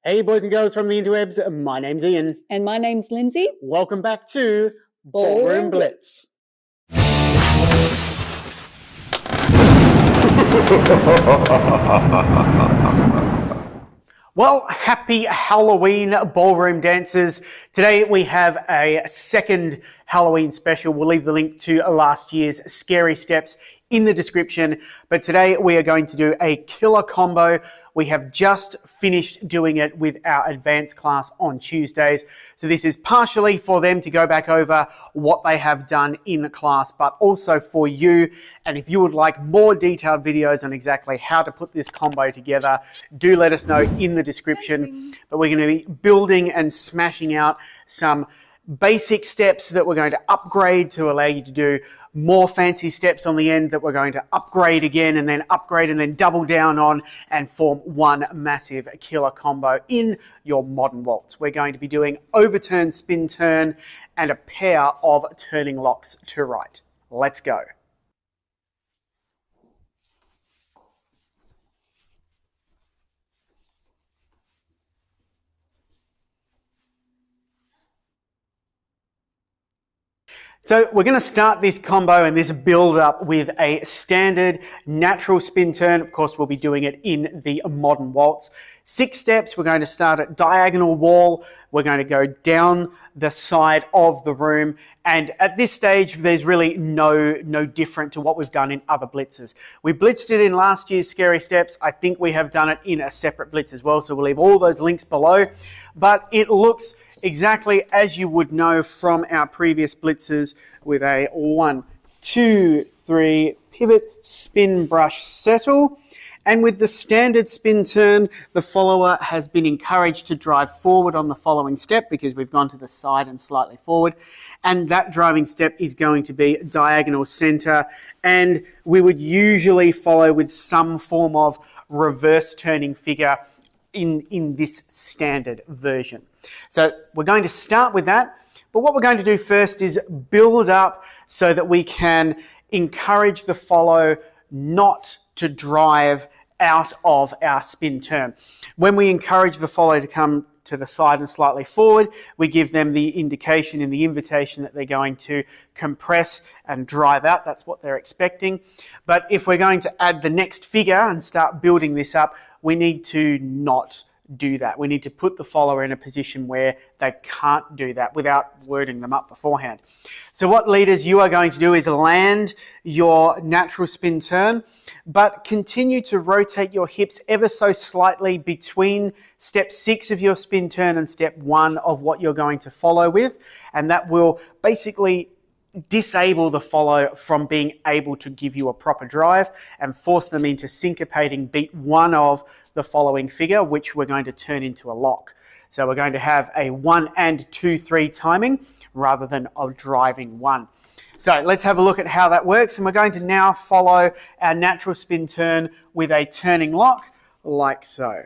Hey boys and girls from the interwebs, my name's Ian. And my name's Lindsay. Welcome back to Ballroom Blitz. Well, happy Halloween ballroom dancers. Today we have a second Halloween special. We'll leave the link to last year's Scary Steps in the description. But today we are going to do a killer combo. We have just finished doing it with our advanced class on Tuesdays. So this is partially for them to go back over what they have done in the class, but also for you. And if you would like more detailed videos on exactly how to put this combo together, do let us know in the description. But we're going to be building and smashing out some basic steps that we're going to upgrade to allow you to do more fancy steps on the end that we're going to upgrade again and then double down on and form one massive killer combo in your Modern Waltz. We're going to be doing Overturned Spin Turn and a pair of turning locks to right. Let's go. So we're going to start this combo and this build up with a standard natural spin turn. Of course, we'll be doing it in the Modern Waltz. 6 steps. We're going to start at diagonal wall. We're going to go down the side of the room. And at this stage, there's really no different to what we've done in other blitzes. We blitzed it in last year's Scary Steps. I think we have done it in a separate blitz as well. So we'll leave all those links below. But it looks exactly as you would know from our previous blitzes with a 1, 2, 3 pivot, spin, brush, settle. And with the standard spin turn, the follower has been encouraged to drive forward on the following step because we've gone to the side and slightly forward. And that driving step is going to be diagonal center. And we would usually follow with some form of reverse turning figure in this standard version. So we're going to start with that. But what we're going to do first is build up so that we can encourage the follow not to drive out of our spin turn. When we encourage the follow to come to the side and slightly forward, we give them the indication in the invitation that they're going to compress and drive out. That's what they're expecting. But if we're going to add the next figure and start building this up, we need to not do that. We need to put the follower in a position where they can't do that without wording them up beforehand. So what leaders you are going to do is land your natural spin turn, but continue to rotate your hips ever so slightly between step 6 of your spin turn and step 1 of what you're going to follow with. And that will basically disable the follow from being able to give you a proper drive and force them into syncopating beat 1 of the following figure, which we're going to turn into a lock. So we're going to have a 1 and 2, 3 timing rather than a driving 1. So let's have a look at how that works. And we're going to now follow our natural spin turn with a turning lock like so.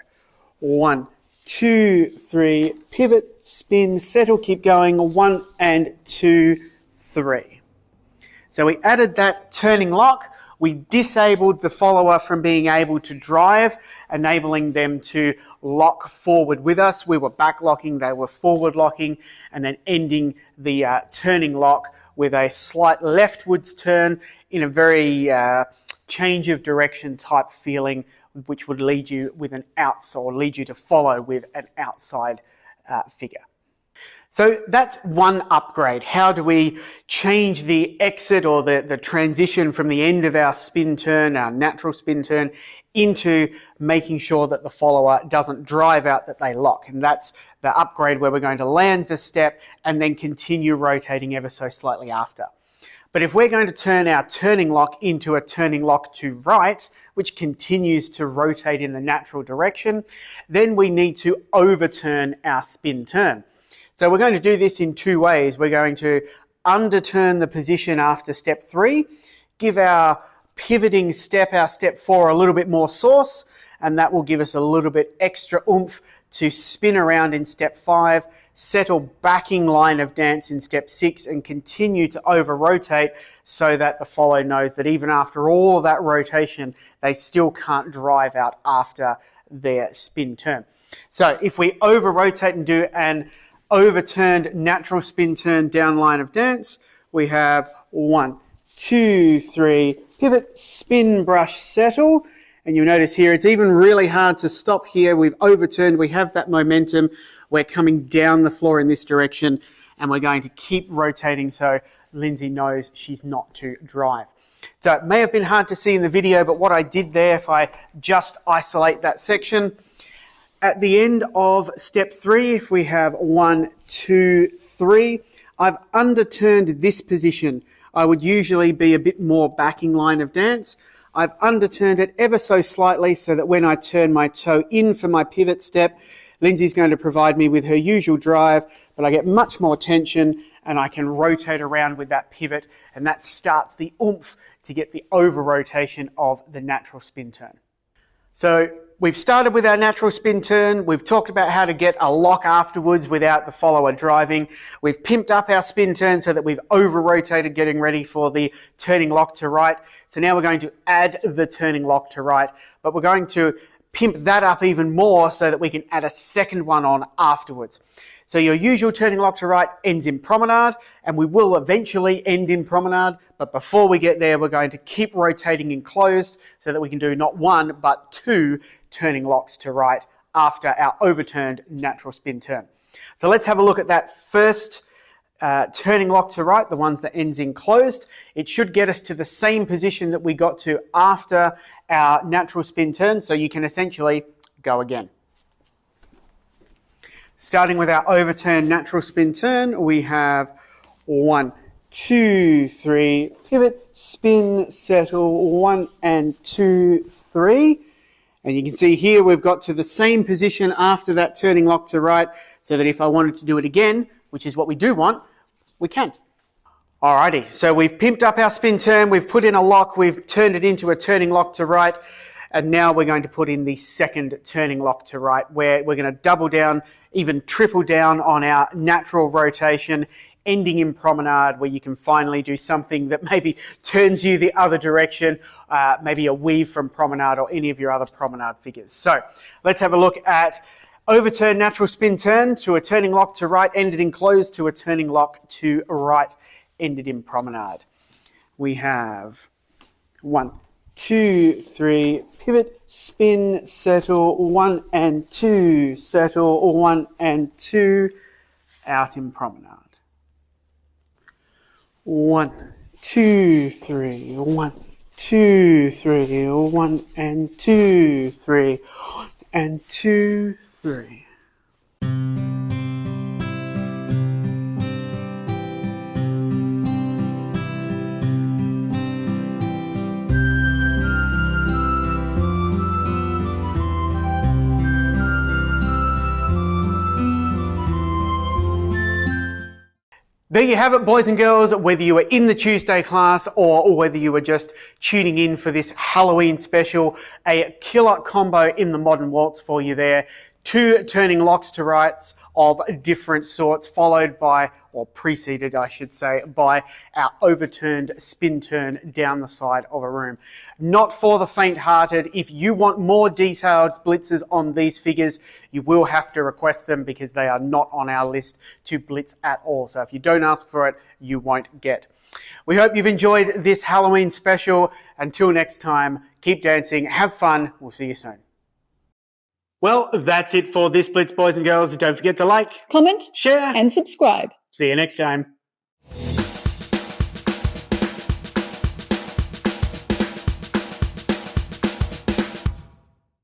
1, 2, 3, pivot, spin, settle, keep going. 1 and 2, 3. So we added that turning lock. We disabled the follower from being able to drive, enabling them to lock forward with us. We were back locking, they were forward locking, and then ending the turning lock with a slight leftwards turn in a very change of direction type feeling, which would lead you with an outside, or lead you to follow with an outside figure. So that's one upgrade. How do we change the exit or the transition from the end of our spin turn, our natural spin turn, into making sure that the follower doesn't drive out, that they lock? And that's the upgrade where we're going to land the step and then continue rotating ever so slightly after. But if we're going to turn our turning lock into a turning lock to right, which continues to rotate in the natural direction, then we need to overturn our spin turn. So we're going to do this in 2 ways. We're going to underturn the position after step 3, give our pivoting step, our step 4, a little bit more sauce, and that will give us a little bit extra oomph to spin around in step 5, settle backing line of dance in step 6, and continue to over rotate so that the follow knows that even after all of that rotation, they still can't drive out after their spin turn. So if we over rotate and do an overturned natural spin turn down line of dance, we have 1, 2, 3, pivot, spin, brush, settle. And you'll notice here, it's even really hard to stop here. We've overturned, we have that momentum. We're coming down the floor in this direction, and we're going to keep rotating so Lindsay knows she's not to drive. So it may have been hard to see in the video, but what I did there, if I just isolate that section, at the end of step 3, if we have 1, 2, 3, I've underturned this position. I would usually be a bit more backing line of dance. I've underturned it ever so slightly so that when I turn my toe in for my pivot step, Lindsay's going to provide me with her usual drive, but I get much more tension and I can rotate around with that pivot, and that starts the oomph to get the over rotation of the natural spin turn. So we've started with our natural spin turn. We've talked about how to get a lock afterwards without the follower driving. We've pimped up our spin turn so that we've over rotated, getting ready for the turning lock to right. So now we're going to add the turning lock to right, but we're going to pimp that up even more so that we can add a second one on afterwards. So your usual turning lock to right ends in promenade, and we will eventually end in promenade, but before we get there, we're going to keep rotating in closed so that we can do not 1, but 2 turning locks to right after our overturned natural spin turn. So let's have a look at that first turning lock to right, the ones that ends in closed. It should get us to the same position that we got to after our natural spin turn, so you can essentially go again. Starting with our overturned natural spin turn, we have 1, 2, 3, pivot, spin, settle, 1 and 2, 3. And you can see here we've got to the same position after that turning lock to right, so that if I wanted to do it again, which is what we do want, we can. Alrighty, so we've pimped up our spin turn, we've put in a lock, we've turned it into a turning lock to right, and now we're going to put in the second turning lock to right, where we're going to double down, even triple down on our natural rotation, ending in promenade, where you can finally do something that maybe turns you the other direction, maybe a weave from promenade or any of your other promenade figures. So let's have a look at overturn natural spin turn to a turning lock to right, ended in closed, to a turning lock to right, ended in promenade. We have 1, 2, 3, pivot, spin, settle, 1 and 2, settle, 1 and 2, out in promenade. 1, 2, 3, 1, 2, 3, 1 and 2, 3, 1 and 2, 3. There you have it, boys and girls, whether you were in the Tuesday class or whether you were just tuning in for this Halloween special, a killer combo in the Modern Waltz for you there. 2 turning locks to rights of different sorts, followed by, or preceded I should say, by our overturned spin turn down the side of a room. Not for the faint-hearted. If you want more detailed blitzes on these figures, you will have to request them because they are not on our list to blitz at all. So if you don't ask for it, you won't get. We hope you've enjoyed this Halloween special. Until next time, keep dancing, have fun, we'll see you soon. Well, that's it for this Blitz, boys and girls. Don't forget to like, comment, share, and subscribe. See you next time.